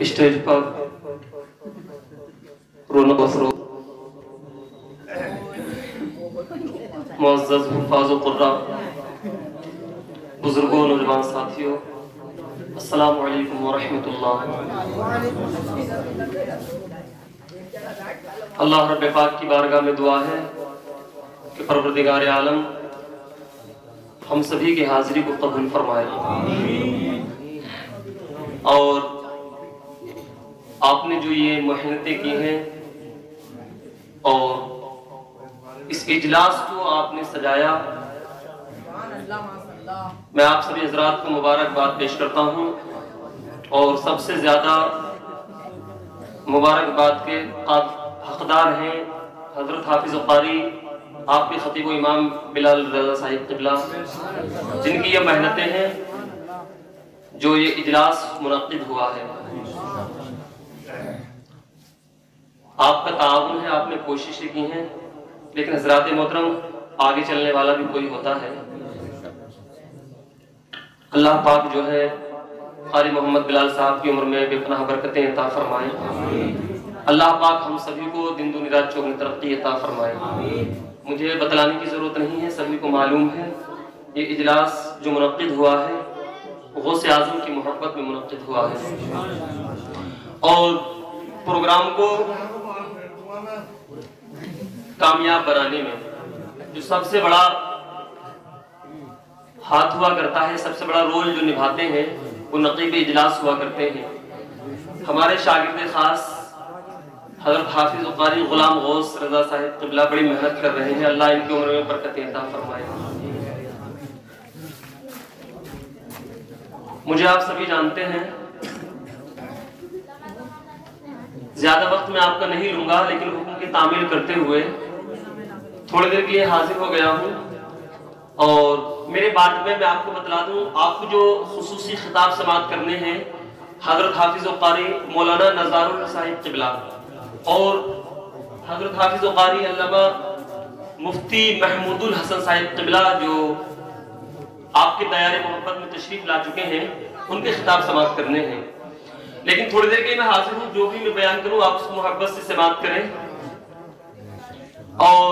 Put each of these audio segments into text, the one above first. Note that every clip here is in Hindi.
स्टेज पर रौनक फरोग मुअज़्ज़ज़ हुफ़ाज़ व क़ुर्रा, बुजुर्गों, नौजवान साथियों, अस्सलामु अलैकुम व रहमतुल्लाह। अल्लाह रब्ब पाक की बारगाह में दुआ है कि परवरदिगार आलम हम सभी की हाजिरी को कबूल फरमाए। और आपने जो ये मेहनतें की हैं और इस इजलास को आपने सजाया, मैं आप सभी हजरात को मुबारकबाद पेश करता हूँ। और सबसे ज्यादा मुबारकबाद के हकदार हैं हजरत हाफिज कारी, आपके खतीब व इमाम बिलाल रज़ा साहिब क़िबला, जिनकी ये मेहनतें हैं जो ये इजलास मुनक़्क़िद हुआ है। आपका ताउन है, आपने कोशिशें की हैं, लेकिन हजरात मोहतरम आगे चलने वाला भी कोई होता है। अल्लाह पाक जो है कारी मोहम्मद बिलाल साहब की उम्र में बेपनाह बरकतें अता फरमाए। अल्लाह पाक हम सभी को दिन दुनी रात चौगुनी तरक्की अता फरमाए। मुझे बतलाने की जरूरत नहीं है, सभी को मालूम है ये इजलास जो मुनक़्क़िद हुआ है गौसे आज़म की मोहब्बत में मुनक़्क़िद हुआ है। और प्रोग्राम को कामयाब बनाने में जो सबसे बड़ा हाथ हुआ करता है, सबसे बड़ा रोल जो निभाते हैं, वो नक़ीब इजलास हुआ करते हैं। हमारे शागिर्द खास हज़रत हाफिज़ कारी गुलाम गौस रज़ा साहिब क़िबला बड़ी मेहनत कर रहे हैं। अल्लाह इनकी उम्र में बरकतें अता फरमाए। मुझे आप सभी जानते हैं, ज्यादा वक्त मैं आपका नहीं लूंगा, लेकिन हुक्म की तामील करते हुए थोड़ी देर के लिए हाजिर हो गया हूँ। और मेरे बाद में मैं आपको बतला दूं, आपको जो खुसूसी खिताब समाअत करने हैं हजरत हाफिज कारी मौलाना नज़ारुल साहिब क़िबला और हजरत हाफिज कारी अल्लामा मुफ्ती महमूदुल हसन साहिब क़िबला, जो आपके दयारे मोहब्बत में तशरीफ ला चुके हैं, उनके खिताब समाअत करने हैं। लेकिन थोड़ी देर के मैं हाजिर हूँ, जो भी मैं बयान करूँ आप उसको मोहब्बत से समाअत करें और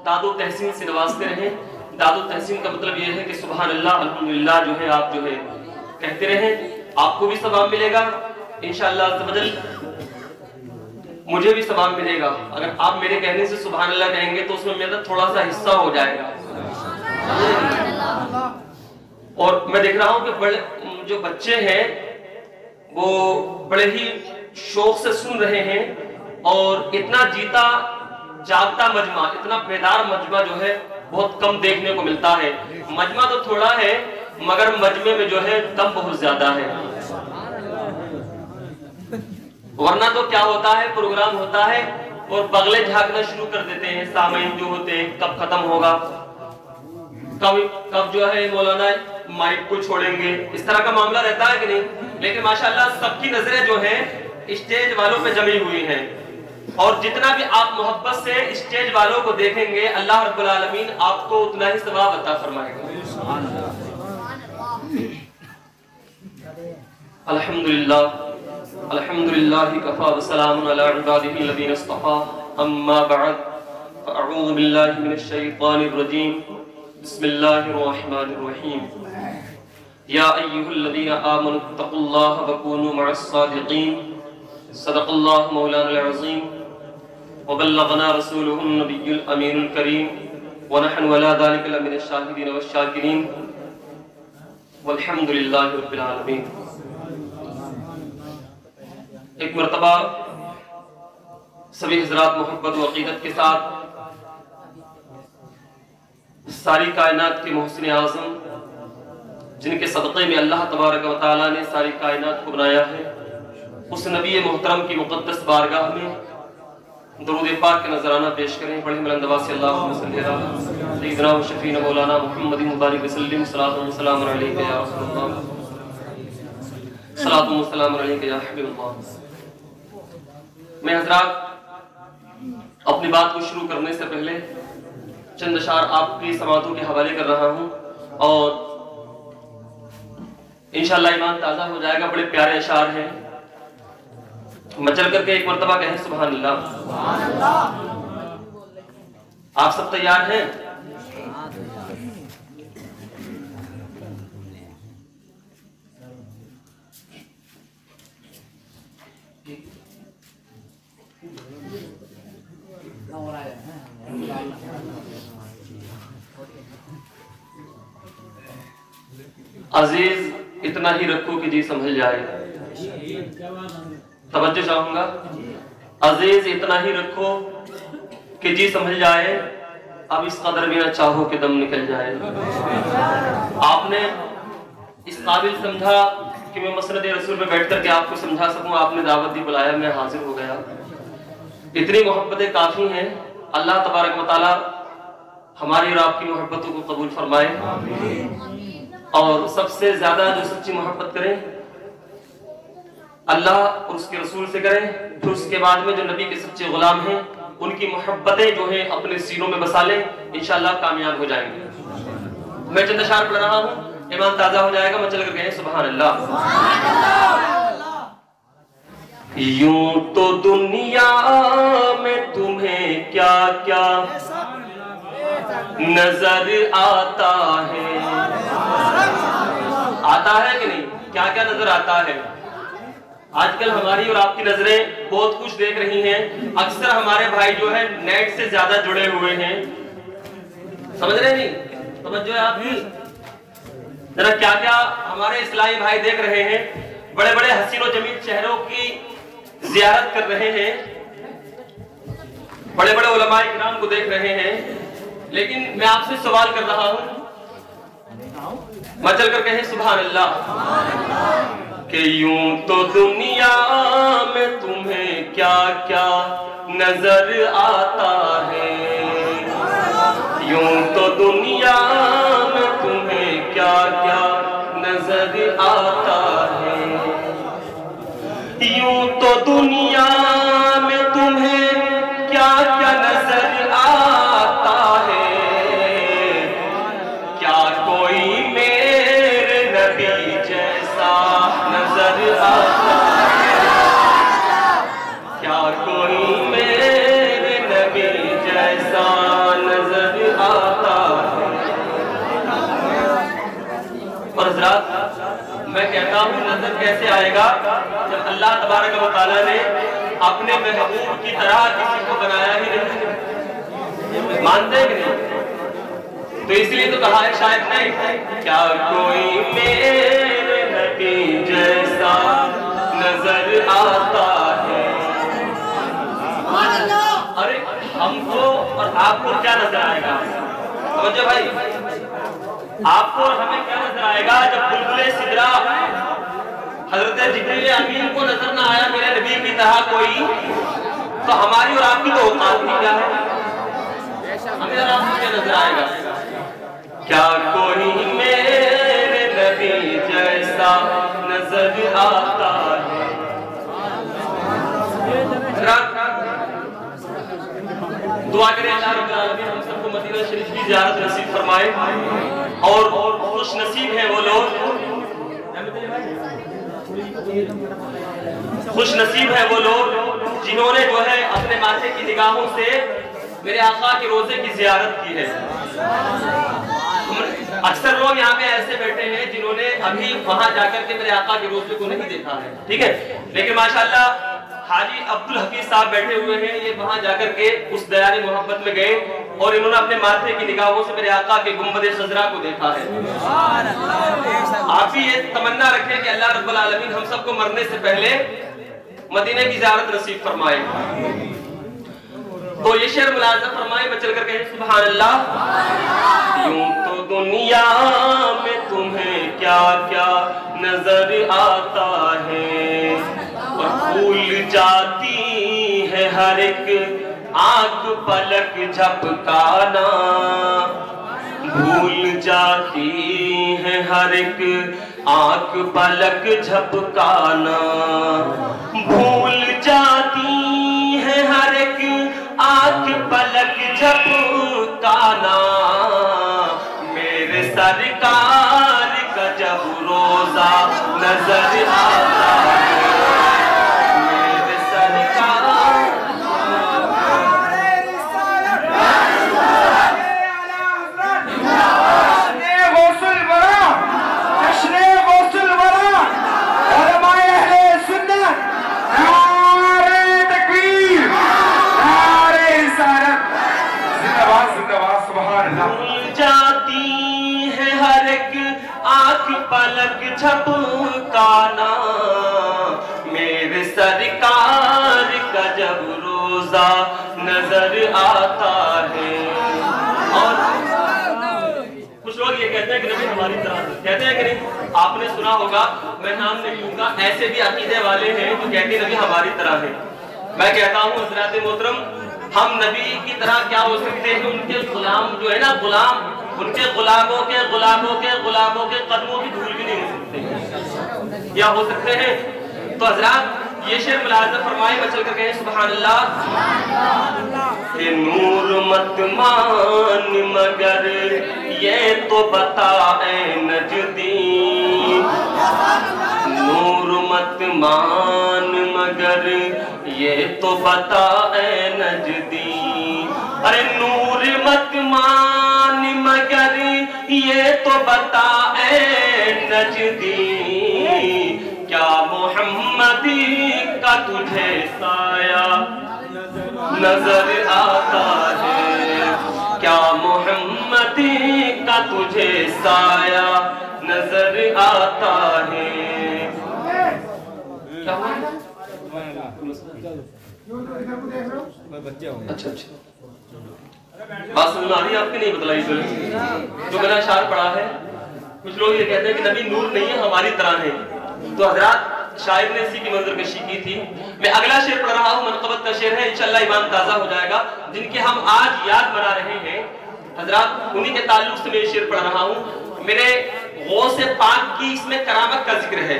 दादो तहसीन से नवाजते रहें। दादो तहसीन का मतलब यह है कि सुभान अल्लाह अल्हम्दुलिल्लाह जो है आप जो है कहते रहें, आपको भी सवाब मिलेगा इंशाअल्लाह अज़्ज़वजल, मुझे भी सवाब मिलेगा। अगर आप मेरे कहने से सुभान अल्लाह कहेंगे तो उसमें मेरा थोड़ा सा हिस्सा हो जाएगा। और मैं देख रहा हूँ कि बड़े जो बच्चे हैं वो बड़े ही शौक से सुन रहे हैं और इतना जीता जागता मजमा, इतना बेदार मजमा जो है बहुत कम देखने को मिलता है। मजमा तो थोड़ा है मगर मजमे में जो है दम बहुत ज्यादा है। वरना तो क्या होता है, प्रोग्राम होता है और बगले झांकना शुरू कर देते हैं सामईन जो होते हैं, कब खत्म होगा, कब जो है मौलाना माइक को छोड़ेंगे, इस तरह का मामला रहता है कि नहीं। लेकिन माशाल्लाह सबकी नजरें जो है स्टेज वालों पे जमी हुई हैं और जितना भी आप मोहब्बत से स्टेज वालों को देखेंगे अल्लाह रब्बुल आलमीन आपको उतना ही सवाब अता फरमाएगा। अल्हम्दुलिल्लाह अल्हम्दुलिल्लाह कफ़ा व सलामुन अला इबादिही लज़ीना इस्तफ़ा, अम्मा बअद, अऊज़ु बिल्लाहि मिनश शैतानिर रजीम, बिस्मिल्लाहिर रहमानिर रहीम। या अय्युहल्लज़ीना आमनुत्तक़ुल्लाह व कूनू मअस सादिक़ीन, सदक़ल्लाहु मौलाना अज़ीम व बल्लगना रसूलुहुन नबियुल अमीनुल करीम व नहनु अला ज़ालिका लमिनश शाहिदीन वश शाकिरीन वल्हम्दुलिल्लाहि रब्बिल आलमीन। एक मर्तबा सभी हज़रात मोहब्बत व अक़ीदत के साथ सारी कायनात के मोहसिन आज़म, जिनके सदक़े में अल्लाह तबारक व तआला ने सारी कायनात को बनाया है, उस नबी मोहतरम की मुक़द्दस बारगाह में दरूद पाक का नजराना पेश करें। बड़े बुलंदवा से अल्लाहुम्मा सल्ली अला सय्यिदना व शफ़ीना मौलाना मुहम्मदिन मुबारक वसल्लम, सलातु व सलाम अलैका या रसूलल्लाह, सलातु व सलाम अलैका या हबीबल्लाह। मैं हज़रात अपनी बात को शुरू करने से पहले चंद अशार आपकी समातों के हवाले कर रहा हूँ और इंशाअल्लाह ईमान ताजा हो जाएगा। बड़े प्यारे अशार हैं, मचल करके एक मर्तबा कहें सुभान अल्लाह। आप सब तैयार हैं? अजीज इतना ही रखो कि जी समझ जाए। तवज्जो चाहूंगा। अजीज इतना ही रखो कि जी समझ जाए, अब इस कदर भी ना चाहो कि दम निकल जाए। आपने इस काबिल समझा कि मैं मसनद रसूल में बैठ करके आपको समझा सकूं। आपने दावत दी, बुलाया, मैं हाजिर हो गया। इतनी मोहब्बतें काफी हैं। अल्लाह तबारक व तआला हमारी और आपकी मोहब्बतों को कबूल फरमाए। और सबसे ज्यादा जो सच्ची मोहब्बत करें अल्लाह और उसके रसूल से करें। फिर उसके बाद में जो नबी के सच्चे गुलाम हैं उनकी मोहब्बतें जो हैं अपने सीनों में बसा लें, इंशाअल्लाह कामयाब हो जाएंगे। मैं चंद अशार पढ़ रहा हूँ, ईमान ताजा हो जाएगा। मैं चल कर कहें सुभान अल्लाह। यूं तो दुनिया में तुम्हें क्या क्या नजर आता है कि नहीं? क्या क्या नजर आता है? आजकल हमारी और आपकी नजरें बहुत कुछ देख रही हैं। अक्सर हमारे भाई जो है नेट से ज्यादा जुड़े हुए हैं। समझ रहे नहीं? समझ जो है आपकी जरा क्या क्या हमारे इस्लामी भाई देख रहे हैं। बड़े बड़े हसीन और जमील शहरों की जियारत कर रहे हैं, बड़े बड़े उलमाए किराम को देख रहे हैं। लेकिन मैं आपसे सवाल कर रहा हूं, मैं चल कर कहें सुभान अल्लाह। कि यूं तो दुनिया में तुम्हें क्या क्या नजर आता है, यूं तो दुनिया में तुम्हें क्या क्या नजर आता है, यूं तो दुनिया में तुम्हें क्या क्या नजर आता है, क्या कोई मेरे नबी जैसा नजर आता है, क्या कोई मेरे नबी जैसा नजर आता है। और हज़रात मैं कहता हूँ नजर कैसे आएगा जब अल्लाह तबारक व तआला ने अपने महबूब की तरह किसी को बनाया ही नहीं। मानते हैं कि नहीं? तो इसलिए तो कहा है शायद नहीं, क्या कोई मेरे नबी जैसा नजर आता है। अरे हमको और आपको क्या नजर आएगा? समझो भाई, आपको और हमें क्या नजर आएगा जब बुलबुले सिदरा हजरत जिब्रील अमीन को नजर ना आया मेरे नबी की तरह कोई, तो हमारी और आपकी तो औकात ही क्या है? हमें और आपको क्या नजर आएगा? क्या कोई मेरे नबी जैसा नजर आता है। दुआ करें अल्लाह रब्बुल आलमीन हम सबको मदीना शरीफ की ज़ियारत नसीब फरमाए। और खुश नसीब है वो लोग, खुश नसीब है वो लोग जिन्होंने जो है अपने माथे की निगाहों से मेरे आका के रोजे की ज़ियारत की है। अक्सर लोग यहाँ पे ऐसे बैठे हैं जिन्होंने अभी वहां जाकर के मेरे आका के रोजे को नहीं देखा है, ठीक है। लेकिन माशाअल्लाह हाजी अब्दुल हफीज साहब बैठे हुए हैं, ये वहां जाकर के उस दयानी मोहब्बत में गए और इन्होंने अपने माथे की निगाहों से मेरे आका के गुंबद सजरा को देखा है। आप भी ये तमन्ना रखें कि अल्लाह रब्बुल आलमीन हम सबको मरने से पहले मदीने की ज़ियारत नसीब फरमाए। तो ये शेर मुलाज़ा फरमाए, मैं चलकर कहें सुभान अल्लाह। यूं तो दुनिया में तुम्हें क्या क्या नजर आता है, और भूल जाती है हर एक आंख पलक झपकाना, भूल जाती है हर एक आंख पलक झपकाना, भूल जाती है हर एक आंख पलक झपकाना, मेरे सरकार का जब रोजा रोजा नजर आता है। और कुछ लोग ये कहते हैं कि नबी हमारी तरह, कहते हैं कि नहीं? आपने सुना होगा, मैं नाम नहीं लूंगा, ऐसे भी अकीदे वाले हैं जो कहते हैं नबी हमारी तरह है। मैं कहता हूँ हज़रात मोहतरम, हम नबी की तरह क्या हो सकते हैं? उनके गुलाम जो है ना, गुलाम, उनके गुलामों के गुलामों के गुलामों के कदमों की धूल भी नहीं हो सकते, या हो सकते हैं? तो हज़रात ये शेर मुलाज़ा फरमाए, मैं चल कर कहें सुभान अल्लाह। कि नूर मत मान मगर ये तो बता ऐ नजदी, नूर मत मान मगर ये तो बता ऐ नजदी। अरे नूर मत मान मगर ये तो बता ऐ नजदी, क्या मोहम्मदी का तुझे साया नजर आता है? क्या मोहम्मदी का तुझे साया नजर आता है? क्या हुआ? अच्छा अच्छा, बात समझ आ रही है आपकी? नहीं बतलाई जो मेरा शार पढ़ा है। कुछ लोग ये कहते हैं कि नबी नूर नहीं है, हमारी तरह है। तो हजरात शायर ने इसी की मंजरकशी की थी। मैं अगला शेर पढ़ रहा हूँ, मनक़बत का शेर है, इंशाअल्लाह ईमान ताज़ा हो जाएगा। जिनके हम आज याद मना रहे हैं हजरात, उन्हीं के ताल्लुक से मैं शेर पढ़ रहा हूँ। मेरे गौसे पाक की इसमें करामत का जिक्र है।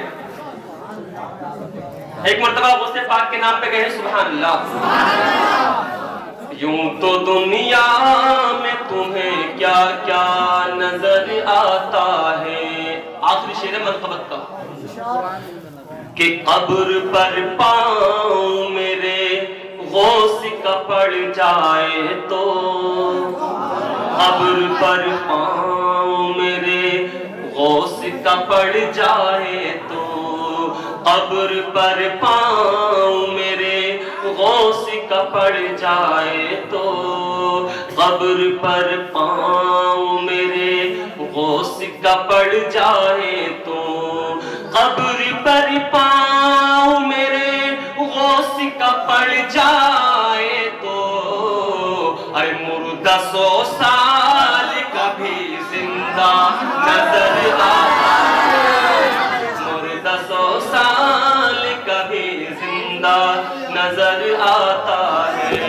एक मर्तबा गौसे पाक के नाम पे गए सुभान अल्लाह। यूं तो दुनिया में तुम्हें क्या क्या नजर आता है। आखिरी शेर है मनक़बत का, कि कब्र पर पाँव मेरे गौस का पड़ जाए तो, कब्र पर पाँव मेरे गौस का पड़ जाए तो, कब्र पर पाँव मेरे गौस का पड़ जाए तो, कब्र पर पाँव मेरे गौस का पड़ जाए तो, कब्र पर पाँव मेरे गौस का पड़ जाए तो, अरे मुर्दा 100 साल का भी जिंदा नजर आता है, मुर्दा 100 साल का भी जिंदा नजर आता है।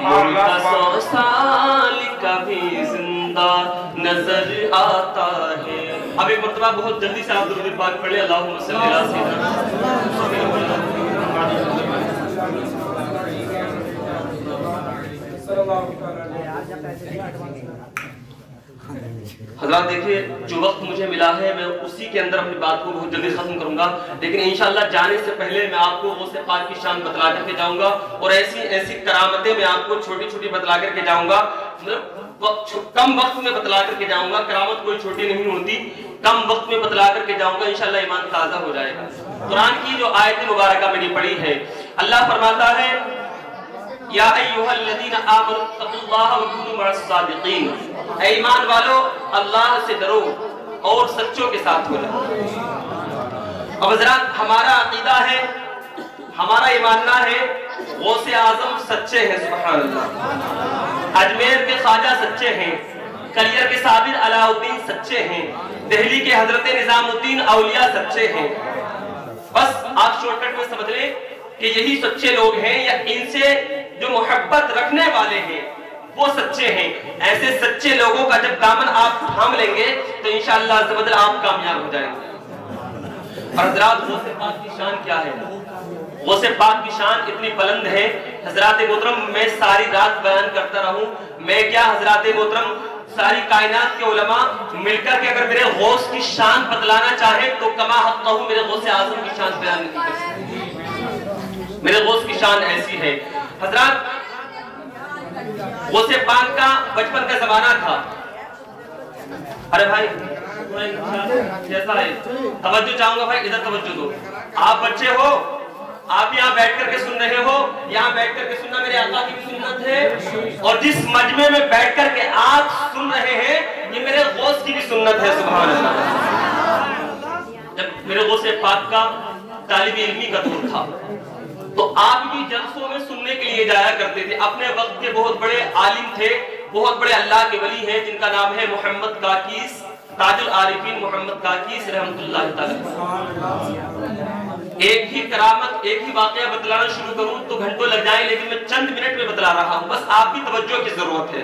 मुर्दा 100 साल का भी जिंदा नजर आता है। अब एक मर्तबा बहुत जल्दी से आप दुरूद पाक पढ़े, अल्लाहुम्मा सल्ली अला सय्यिदना। हज़रात देखिए, जो वक्त मुझे मिला है मैं उसी के अंदर अपनी बात को बहुत जल्दी खत्म करूंगा, लेकिन इंशाअल्लाह जाने से पहले मैं आपको गौसे पाक की शान बतला करके जाऊंगा और ऐसी ऐसी करामतें मैं आपको छोटी छोटी बतला करके जाऊंगा। कम वक्त में बतला करके जाऊंगा, करामत कोई छोटी नहीं होती, कम वक्त में बतला करके जाऊंगा, इंशाअल्लाह ईमान ताज़ा हो जाएगा। कुरान की जो आयत मुबारका मैंने पढ़ी है, अल्लाह फरमाता है या अय्युहल्लज़ीना आमनु तक़ुल्लाह व कूनू मअस सादिक़ीन, ऐ ईमान वालो अल्लाह से डरो और सच्चों के साथ हो जाओ। अब हज़रात हमारा अकीदा है, हमारा ये मानना है गौसे आज़म सच्चे हैं, सुभान अल्लाह। अजमेर के ख्वाजा सच्चे हैं, कलियर के साबिर अलाउद्दीन सच्चे हैं, दिल्ली के हजरत निजामुद्दीन औलिया सच्चे हैं। बस आप शॉर्टकट में समझ लें कि यही सच्चे लोग हैं, या इनसे जो मोहब्बत रखने वाले हैं वो सच्चे हैं। ऐसे सच्चे लोगों का जब दामन आप थाम लेंगे तो इंशाअल्लाह ज़बरदस्त आप कामयाब हो जाएंगे। और हज़रात गौसे पाक की शान क्या है? गौसे पाक की शान इतनी बुलंद है हज़रात मोहतरम, मैं सारी रात बयान करता रहूं, मैं क्या हज़रात मोहतरम सारी कायनात के उलमा मिलकर के अगर मेरे गौस की शान बतलाना चाहे तो कमा हक कहूं मेरे गौसे आज़म की शान बयान नहीं कर सकते। मेरे गौस की शान ऐसी है हज़रात। गौसे पाक का बचपन का जमाना था। अरे भाई कैसा है? तवज्जो चाहूंगा भाई, इधर तवज्जो दो। आप बच्चे हो, आप यहाँ बैठ करके सुन रहे हो, यहाँ बैठ करके सुनना मेरे आका की भी सुन्नत है, और जिस मजमे में बैठ करके आप सुन रहे हैं ये मेरे गौस की भी सुन्नत है। सुभान अल्लाह। जब मेरे गौसे पाक का तालिब इल्मी का दौर था तो आप भी जलसों में सुनने के लिए जाया करते थे। अपने वक्त के बहुत बड़े आलिम थे, बहुत बड़े अल्लाह के वली हैं, जिनका नाम है मोहम्मद काकीस, ताजुल आरिफीन मोहम्मद काकीस रहमतुल्लाह ताला। एक ही करामत, एक ही वाकया बतलाना शुरू करूं तो घंटों लग जाएं, लेकिन मैं चंद मिनट में बतला रहा हूं। बस आप भी तवज्जो की जरूरत है।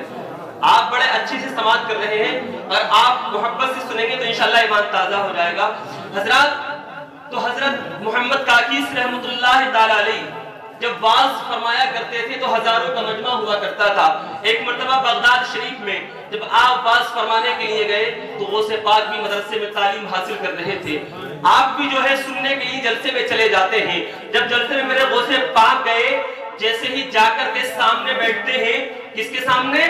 आप बड़े अच्छे से समाज कर रहे हैं और आप मोहब्बत से सुनेंगे तो इंशाल्लाह ईमान ताजा हो जाएगा। हजरत, तो हजरत मोहम्मद काकीस रहमतुल्लाह ताला अलैह जब वाज फरमाया करते थे तो हजारों का मजमा हुआ करता था। एक मर्तबा बगदाद शरीफ में जब आप वाज फरमाने के लिए गए तो गौसे पाक भी मदरसे में तालीम हासिल कर रहे थे। आप भी जो है सुनने के लिए जलसे में चले जाते हैं। जब जलसे में मेरे गौसे पाक गए, जैसे ही जाकर के सामने बैठते हैं, किसके सामने?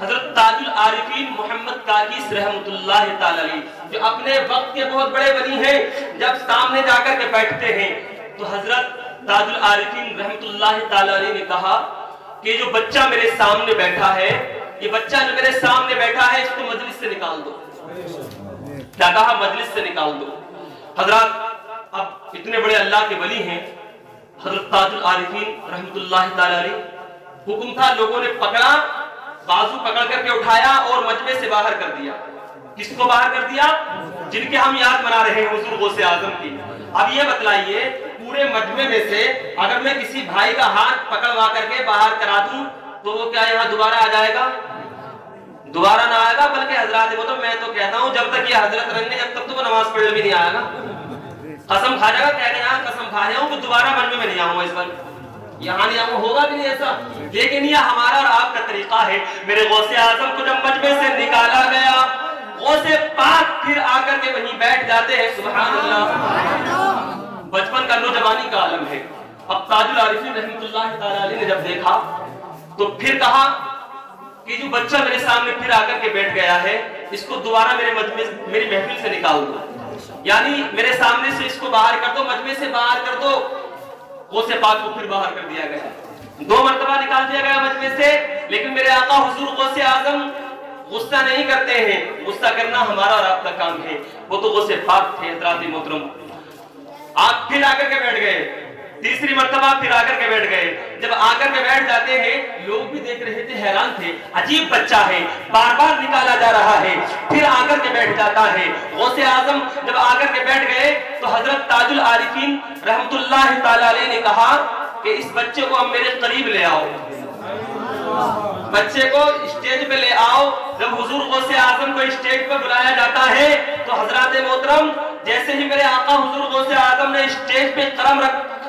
हजरत ताजुल आरिफीन मोहम्मद काकीस रहमतुल्लाह ताला अलैह, जो अपने वक्त के बहुत बड़े वली हैं, जब सामने जाकर के बैठते हैं तो हजरत ताजुल आरिफीन रहमतुल्लाह ताला अलैह ने कहा कि जो बच्चा मेरे सामने बैठा है, ये बच्चा जो मेरे सामने बैठा है, इसको मजलिस से निकाल दो। क्या कहा? मजलिस से निकाल दो। हजरत, अब इतने बड़े अल्लाह के वली हैं हजरत ताजुल आरिफीन रहमतुल्लाह ताला अलैह, हुक्म था, लोगों ने पकड़ा, बाजू पकड़ करके उठाया और मजमे से बाहर कर दिया। किसको बाहर कर दिया? जिनके हम याद मना रहे हैं, हुजूर गौसे आजम की। अब ये बतलाइए, पूरे मजमे में से अगर मैं किसी भाई का हाथ पकड़वा करके बाहर करा दूं तो वो क्या यहाँ दोबारा आ जाएगा? दोबारा ना आएगा। बल्कि हजरत वो तो मैं तो कहता हूँ जब तक ये हजरत रंगे जब तक तो वो नमाज पढ़ने भी नहीं आएगा। कसम खा जाएगा, कह रहे हैं कसम खा रहा हूँ कि दोबारा मजमे में नहीं आऊंगा, इस बार यहाँ नहीं आऊंगा, होगा भी नहीं ऐसा। लेकिन ये हमारा और आपका तरीका है। मेरे गौसे आजम को जब मजमे से निकाला गया, गौसे पाक फिर आकर के वहीं बैठ जाते हैं। सुभान अल्लाह। बचपन का नौजवानी का आलम है। अब ताजुल आरिफीन रहमतुल्लाह ताला अलैह ने जब देखा तो फिर कहा कि जो बच्चा मेरे सामने फिर आकर के बैठ गया है, इसको दोबारा मेरे मजमे, मेरी महफिल से निकाल दो, यानी मेरे सामने से इसको बाहर कर दो, मजमे से बाहर कर दो। गौसे पाक को फिर बाहर कर दिया गया। 2 मरतबा निकाल दिया गया मजमे से। लेकिन मेरे आका हुजूर गौसे आजम गुस्सा नहीं करते हैं। गुस्सा करना हमारा और आपका काम है। वो तो गौसे पाक थे हज़रात मोहतरम। आप फिर आकर के बैठ गए, तीसरी मर्तबा फिर आकर के बैठ गए। जब आकर के बैठ जाते हैं, लोग भी देख रहे थे, हैरान थे, अजीब बच्चा है, बार बार निकाला जा रहा है, फिर आकर के बैठ जाता है। गौसे आजम जब आकर के बैठ गए तो हजरत ताजुल आरिफीन रहमतुल्लाह ताला अलैह ने कहा कि इस बच्चे को अब मेरे करीब ले आओ, बच्चे को स्टेज पे ले आओ। जब हुजूर गौसे आजम को स्टेज पे बुलाया जाता है तो हजरत मोहतरम, जैसे ही मेरे आका हुजूर गौसे आजम ने स्टेज पे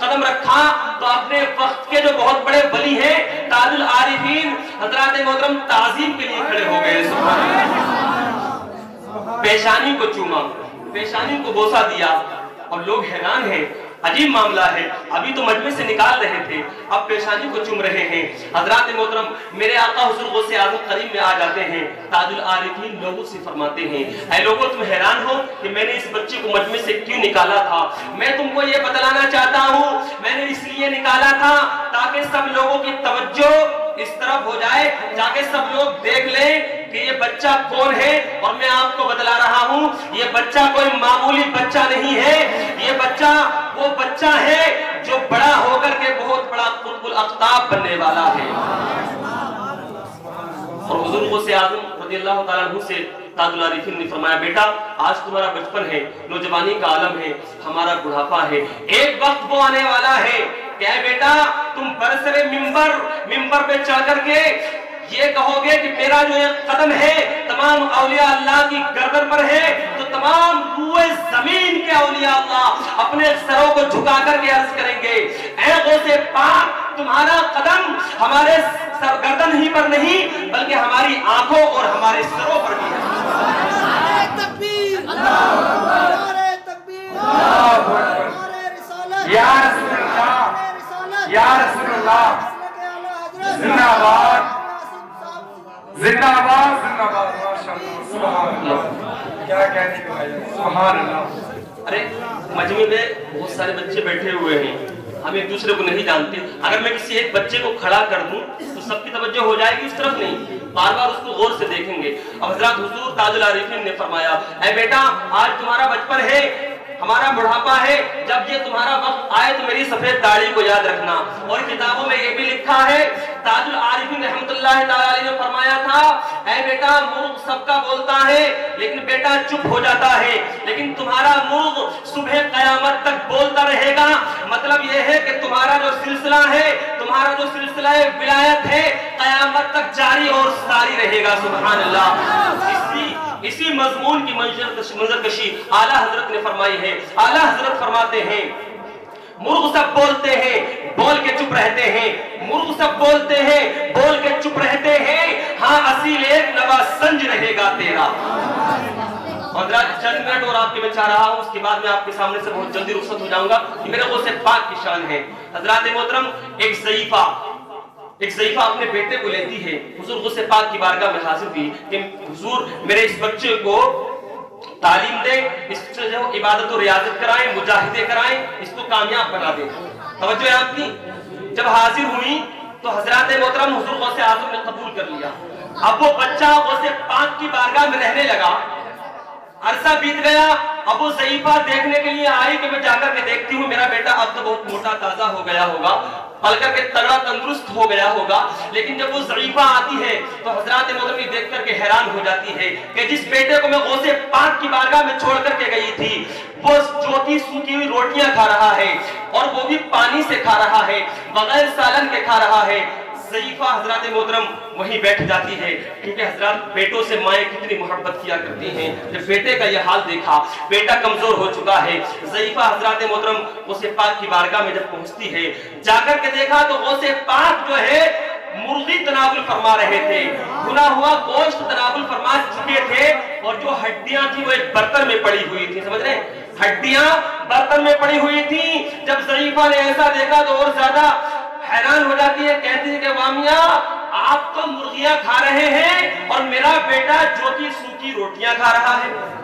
कदम रखा तो अपने वक्त के जो बहुत बड़े वली हैं ताजुल आरिफीन हजरत मोहतरम ताजीम के लिए खड़े हो गए। पेशानी को चूमा, पेशानी को बोसा दिया और लोग हैरान हैं, अजीब मामला है। अभी तो मजमे से निकाल रहे थे, अब पेशानी को चूम रहे हैं। हजरत मोहतरम, मेरे आका हुजूर गौसे आजम करीब में आ जाते हैं। ताजुल आरिफीन लोगों से फरमाते हैं, ऐ लोगों, तुम हैरान हो कि मैंने इस बच्चे को मजमे से क्यों निकाला था? मैं तुमको ये बतलाना चाहता हूँ, मैंने इसलिए निकाला था ताकि सब लोगों की तवज्जो इस तरफ हो जाए, ताकि सब लोग देख लें कि ये बच्चा कौन है। और मैं आपको बतला रहा हूँ, ये बच्चा कोई मामूली बच्चा नहीं है। ये बच्चा वो बच्चा है जो बड़ा होकर के बहुत बड़ा कुतुबुल अख्ताब बनने वाला है। और हुजूर गौसे आज़म रज़ियल्लाहु ताला अन्हु से ताजुल आरिफीन ने फरमाया, बेटा आज तुम्हारा बचपन है, नौजवानी का आलम है, हमारा बुढ़ापा है, एक वक्त वो आने वाला है क्या बेटा तुम बरसरे मिंबर पे चढ़ करके ये कहोगे कि मेरा जो एक कदम है तमाम औलिया अल्लाह की गर्दन पर है, तो तमाम रूए जमीन के औलिया अल्लाह अपने सरों को झुका करके अर्ज करेंगे, ऐ गौसे पाक तुम्हारा कदम हमारे सर गर्दन ही पर नहीं बल्कि हमारी आंखों और हमारे सरों पर भी है। या रसूलल्लाह जिंदाबाद जिंदाबाद जिंदाबाद। माशाअल्लाह, सुभान अल्लाह, क्या कहने के भाई, सुभान अल्लाह। अरे मजमे में बहुत सारे बच्चे बैठे हुए हैं, हम एक दूसरे को नहीं जानते। अगर मैं किसी एक बच्चे को खड़ा कर दूं तो सबकी तवज्जो हो जाएगी उस तरफ नहीं, बार बार उसको गौर से देखेंगे। अब हजरत हुजूर ताजुल आरिफीन ने फरमाया, ऐ बेटा आज तुम्हारा बचपन है, हमारा बुढ़ापा है, जब ये तुम्हारा वक्त आए तो मेरी सफेद दाढ़ी को याद रखना। और किताबों में ये भी लिखा है, ताजुल आरिफीन रहमतुल्लाह ताला अलैहि ने फरमाया था, ऐ बेटा मुर्ग सबका बोलता है लेकिन बेटा चुप हो जाता है, लेकिन तुम्हारा मुर्ग सुबह कयामत तक बोलता रहेगा। मतलब यह है कि तुम्हारा जो सिलसिला है, तुम्हारा जो सिलसिला विलायत है, कयामत तक जारी और सारी रहेगा। सुभान अल्लाह। इसी मजमून की मंजरकशी आला हजरत ने फरमाई है। आला हजरत फरमाते हैं, मुर्ग सब बोलते हैं, बोल के चुप रहते हैं, मुर्ग सब बोलते हैं, बोल के चुप रहते हैं, हाँ असील एक नवा संज रहेगा तेरा। और चंद मिनट और आपके मैं चाह रहा हूँ, उसके बाद मैं आपके सामने से बहुत जल्दी रुखसत हो जाऊंगा कि मेरे को से पाक की शान है। हजरात मोहतरम, एक ज़ईफा अपने बेटे को लेती है, हुजूर गुस्से पाक की बारगाह में हाजिर हुई कि हुजूर मेरे इस बच्चे को तालीम दे, इससे जो इबादत और रियाजत कराएं, मुजाहिदे कराएं, इसको कामयाब बना दे। तवज्जो है आपकी। जब हाजिर हुई तो हजरात मोहतरम हुजूर गौसे आज़म ने कबूल कर लिया। अब वो बच्चा गौसे पाक की बारगाह में रहने लगा। अरसा बीत गया, अब वो ज़ईफा देखने के लिए आई कि मैं जाकर के देखती हूँ मेरा बेटा अब तो बहुत मोटा ताजा हो गया होगा, पल करके तगड़ा तंदुरुस्त हो गया होगा। लेकिन जब वो ज़ईफा आती है तो हजरात मोहतरम देख करके हैरान हो जाती है कि जिस बेटे को मैं गौसे पाक की बारगाह में छोड़ करके गई थी, वो ज्योति सूखी हुई रोटियां खा रहा है, और वो भी पानी से खा रहा है, बगैर सालन के खा रहा है। ज़ईफा हजरात मोहतरम वहीं बैठ जाती है, क्योंकि हजरात बेटों से माएँ कितनी मोहब्बत किया करती हैं। जब बेटे का यह हाल देखा, बेटा कमजोर हो चुका है, ज़ईफा हजरात मोहतरम गौसे पाक की बारगाह में जब पहुंचती है, जाकर के देखा तो गौसे पाक जो है मुर्गी तनावुल फरमा रहे थे, भुना हुआ गोश्त तनावुल फरमा चुके थे, और जो हड्डियां थी वो एक बर्तन में पड़ी हुई थी। समझ रहे, हड्डियां बर्तन में पड़ी हुई थी। जब ज़ईफा ने ऐसा देखा तो और ज्यादा हैरान हो जाती है, कहती है कि वामिया आप तो मुर्गियां खा रहे हैं और मेरा बेटा ज्योति सूखी रोटियां खा रहा है।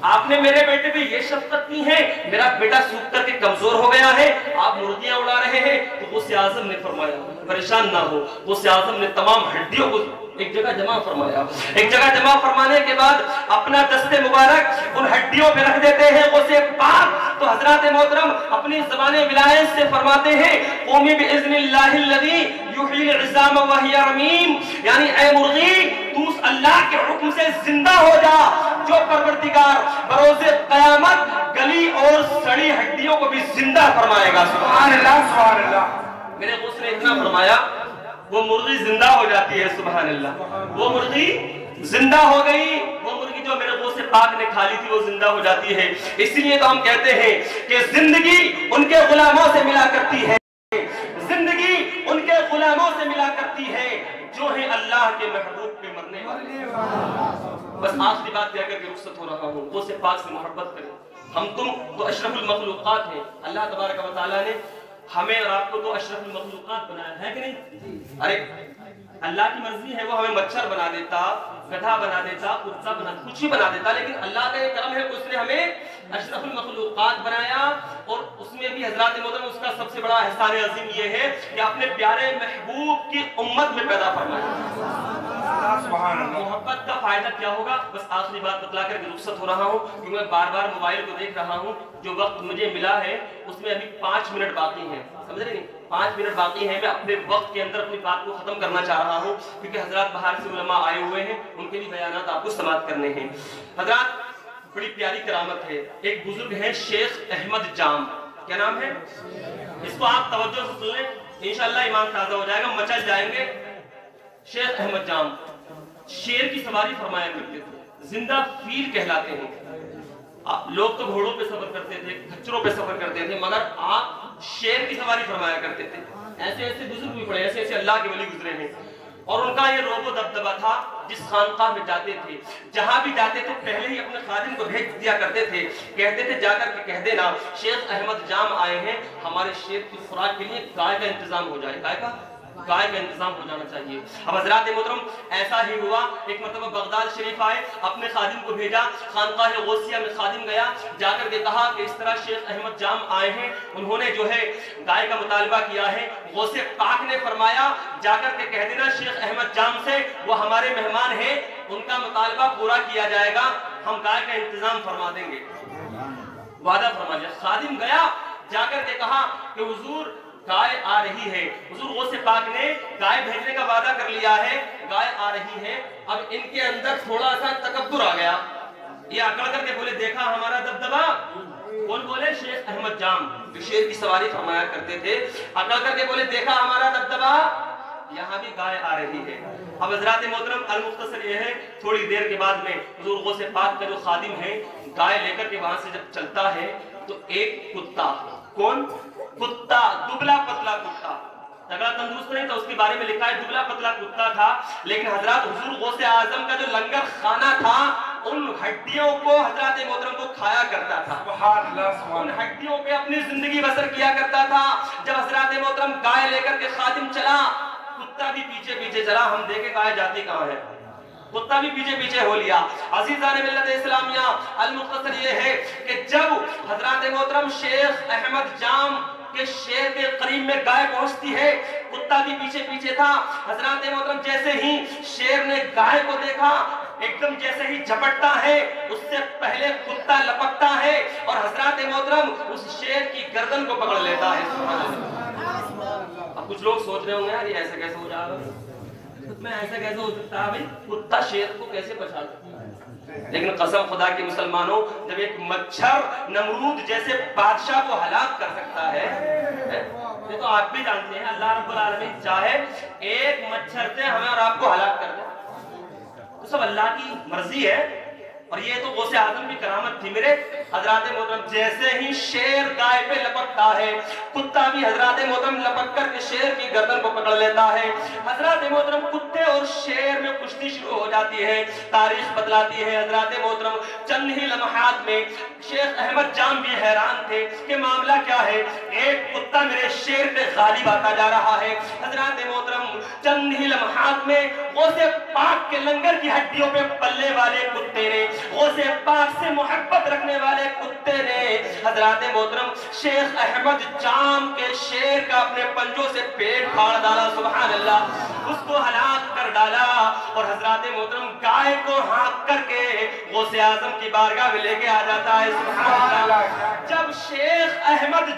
आपने मेरे बेटे पे ये शफकत की है, मेरा बेटा सूख करके कमजोर हो गया है, आप मुर्गियां उड़ा रहे हैं। तो गौसे आज़म ने फरमाया परेशान ना हो। गौसे आज़म ने तमाम हड्डियों को एक जगह जमा फरमाया। एक जगह जमा फरमाने के बाद अपना दस्ते मुबारक उन हड्डियों पे रख देते हैं गौसे पाक। तो हजरत मोहतरम अपनी ज़बाने विलायत से फरमाते हैं, क़ौमी बिइज़्निल्लाहिल्लज़ी युहील इज़ाम व हिया रमीम, यानी ऐ मुर्गी तू अल्लाह के हुक्म से जिंदा हो जा, जो परवरदिगार बरोज़े क़यामत गली और सड़ी हड्डियों को भी जिंदा फरमाएगा। सुभान अल्लाह, सुभान अल्लाह। मेरे गौस ने इतना फरमाया, वो मुर्गी जिंदा हो जाती है। सुभान अल्लाह, वो मुर्गी जिंदा हो गई। वो मुर्गी जो मेरे गौसे पाक ने खा ली थी वो जिंदा हो जाती है। इसलिए तो हम कहते हैं कि जिंदगी उनके गुलामों से मिला करती है, जिंदगी उनके गुलामों से मिला करती है जो है अल्लाह के महबूब पे मरने वाले। बस आखिरी बात कहकर के रुखसत हो रहा हूँ, गौसे पाक से मोहब्बत करें। हम तुम तो अशरफुल मखलूकात हैं। अल्लाह तबारक व तआला ने हमें और आपको तो अशरफुल मखलूकात बनाया है कि नहीं? अरे अल्लाह की मर्जी है, वो हमें मच्छर बना देता, गधा बना देता, कुत्ता बना, कुछ भी बना देता, लेकिन अल्लाह का ये करम है, उसने हमें अशरफुल मखलूकात बनाया। और उसमें भी हजरात मोहतरम उसका सबसे बड़ा एहसान अजीम ये है कि अपने प्यारे महबूब की उम्मत में पैदा फरमाया। मोहब्बत का फायदा क्या होगा? बस आखिरी बात बतला कर रुखसत हो रहा हूँ, क्योंकि मैं बार बार मोबाइल को देख रहा हूँ। जो वक्त मुझे मिला है उसमें अभी 5 मिनट बाकी है, समझ रहे नहीं? 5 मिनट बाकी है। मैं अपने वक्त के अंदर अपनी बात को खत्म करना चाह रहा हूँ, क्योंकि हजरात बाहर से उलमा आए हुए हैं, उनके भी बयानात आपको समाप्त करने हैं। हजरात बड़ी प्यारी करामत है। एक बुजुर्ग है शेख अहमद जाम, क्या नाम है? इसको आप तवज्जो से सुन लें, इंशाअल्लाह ईमान ताजा हो जाएगा, मचल जाएंगे। शेख अहमद जाम शेर की सवारी फरमाया करते थे, जिंदा फील कहलाते हैं। लोग तो घोड़ों पे सफर करते थे, खच्चरों पे सफर करते थे, मगर आप शेर की सवारी फरमाया करते थे। ऐसे ऐसे बुजुर्ग भी पड़े, ऐसे ऐसे अल्लाह के वली गुजरे हैं। और उनका ये रोबो दबदबा था, जिस खानकाह में जाते थे, जहां भी जाते थे, पहले ही अपने खादिम को भेज दिया करते थे। कहते थे जाकर के कह देना शेख अहमद जाम आए हैं, हमारे शेर की खुराक के लिए गाय का इंतजाम हो जाए। गाय का गाय का इंतजाम हो जाना चाहिए। अब हजरात मोहतरम ऐसा ही हुआ, एक मरतबा बगदाद शरीफ आए, अपने खादिम को भेजा, खानकाह गौसिया में खादिम गया, जाकर के कहा कि इस तरह शेख अहमद जाम आए हैं, उन्होंने जो है गाय का मुतालबा किया है। गौसे पाक ने फरमाया जाकर के कह देना शेख अहमद जाम से, वो हमारे मेहमान हैं, उनका मुतालबा पूरा किया जाएगा, हम गाय का इंतजाम फरमा देंगे। वादा फरमा लिया। खादिम गया, जाकर के कहा कि हुजूर गाय आ रही है। हुजूर गौसे पाक ने गाय भेजने का वादा कर लिया है, गाय आ रही है। अब इनके अंदर थोड़ा सा तकब्बुर आ गया, ये अकड़ करके बोले देखा हमारा दबदबा। कौन बोले? शेख अहमद जाम, जो शेर की सवारी फरमाया करते थे। अकड़ करके बोले देखा हमारा दबदबा, यहाँ भी गाय आ रही है। अब हजरात मोहतरम अल मुख्तसर ये है, थोड़ी देर के बाद में हुजूर गौसे पाक का जो खादिम है गाय लेकर के वहां से जब चलता है तो एक कुत्ता, कौन? कुत्ता, दुबला पतला कुत्ता, तगड़ा तंदुरुस्त नहीं था, उसके बारे में लिखा है दुबला पतला कुत्ता था। लेकिन हजरत हुजूर गौसे आजम का जो लंगर खाना था, उन हड्डियों को हजरत मोहतरम को खाया करता था, उन हड्डियों पे अपनी जिंदगी बसर किया करता था। जब हजरत मोहतरम गाय लेकर के खादिम चला, कुत्ता भी पीछे पीछे चला, हम देखे गाय जाती कहाँ है, कुत्ता भी पीछे पीछे हो लिया। अजीजान मिल्लत इस्लामिया अल मुख्तसर ये है कि जब हजरत मोहतरम शेख अहमद जाम के शेर के करीब में गाय पहुंचती है, कुत्ता भी पीछे पीछे था। हजरत मोहतरम जैसे ही शेर ने गाय को देखा, एकदम जैसे ही झपटता है, उससे पहले कुत्ता लपकता है और हजरत मोहतरम उस शेर की गर्दन को पकड़ लेता है। अब कुछ लोग सोच रहे होंगे यार ये ऐसा कैसे हो जाएगा, मैं ऐसा कैसे हो सकता है भाई, कुत्ता शेर को कैसे बचा सकता है? लेकिन कसम खुदा के मुसलमानों, जब एक मच्छर नमरूद जैसे बादशाह को हलाक कर सकता है, ये तो आप भी जानते हैं, अल्लाह रब्बुल आलमीन चाहे एक मच्छर से हमें और आपको हलाक कर दे तो सब अल्लाह की मर्जी है। और ये तो गौसे आजम की करामत थी मेरे हजरात मोहतरम। जैसे ही शेर गाय पे लपकता है, कुत्ता भी हजरात मोहतरम लपक कर के शेर की गर्दन को पकड़ लेता है। हजरात मोहतरम कुत्ते और शेर में कुश्ती शुरू हो जाती है। तारीख बतलाती है हजरात मोहतरम चंद ही लम्हात में शेख अहमद जाम भी हैरान थे कि मामला क्या है, एक कुत्ता मेरे शेर पे गालिब आता जा रहा है। हजरात मोहतरम चंद ही लम्हात में गौसे पाक के लंगर की हड्डियों पे पलने वाले कुत्ते ने, गौसे पाक से मोहब्बत रखने वाले कुत्ते ने हजरात मोहतरम शेख अहमद जाम के शेर का अपने पंजों से पेट फाड़ डाला, सुभान अल्लाह, उसको हलाक कर डाला। और हजरात मोहतरम गाय को हाँक करके गौसे आजम की बारगाह में लेके आ जाता है, सुभान अल्लाह। जब शेख अहमद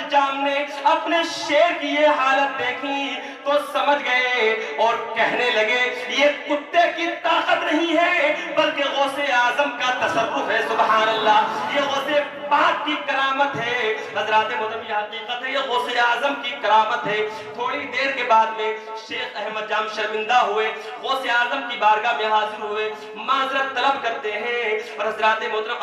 जाम ने अपने शेर की ये हालत देखी तो समझ गए और कहने लगे ये कुत्ते की ताकत नहीं है बल्कि गौसे आजम का तसर्रुफ है, सुभान अल्लाह, ये गौसे पाक की करामत है। हजरात मोहतरम ये हकीकत है, ये गौसे आजम की करामत है। थोड़ी देर के बाद में शेख अहमद जाम शर्मिंदा हुए, गौसे आजम की बारगाह में हाजिर हुए, माजरत तलब करते हैं और हजरात मोहतरम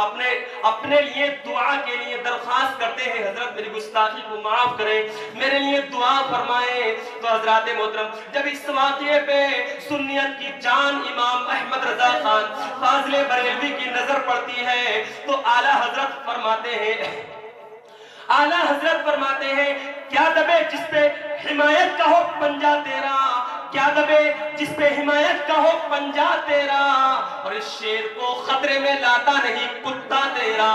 अपने लिए दुआ के लिए दरख्वास्त करते हैं, हजरत मेरी गुस्ताखी को माफ करें, मेरे लिए दुआ फरमाएं। तो हजरात मोहतरम जब इस वाक़ये पे सुन्नियत की जान इमाम अहमद रजा खान फाजिले बरेलवी की नजर पड़ती है तो आला हजरत फरमाते हैं क्या दबे जिस पे हिमायत का हो पंजा तेरा, क्या दबे जिस पे हिमायत का हो पंजा तेरा, और इस शेर को खतरे में लाता नहीं कुत्ता तेरा,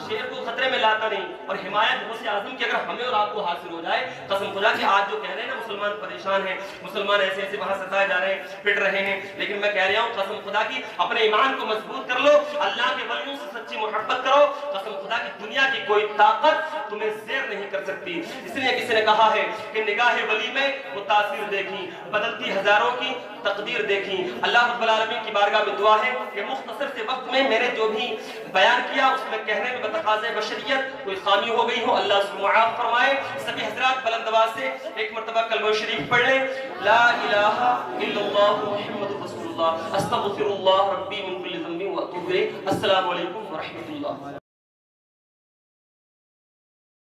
शेर को खतरे में लाता नहीं। और हिमायत गौसे आजम की अगर हमें और आपको हासिल हो जाए, कसम खुदा की आज जो कह रहे हैं ना मुसलमान परेशान हैं, मुसलमान ऐसे ऐसे वहां सताए जा रहे हैं, पिट रहे हैं, लेकिन मैं कह रहा हूँ कसम खुदा की अपने ईमान को मजबूत कर लो, अल्लाह के वलियों से सच्ची मोहब्बत करो, कसम खुदा की दुनिया की कोई ताकत तुम्हें ज़ेर नहीं कर सकती। इसलिए किसी ने कहा है कि निगाह वली में वो तासीर देखी, बदलती हजारों की तकदीर देखी। अल्लाह रब्बुल आलमीन की बारगाह में दुआ है कि मुख्तसर से वक्त में मैंने जो भी बयान किया उसमें कहने में बतकाज़े बशरियत कोई खामी हो गई हो, अल्लाह उसको माफ फरमाए। सभी हजरात बुलंद आवाज से एक मरतबा कलमा शरीफ पढ़ लें, ला इलाहा इल्लल्लाह मुहम्मदुर रसूलुल्लाह, अस्तगफिरुल्लाह रब्बी मिन कुल्लि ज़ंबिन व अतूबु इलैह। अस्सलामु अलैकुम व रहमतुल्लाह।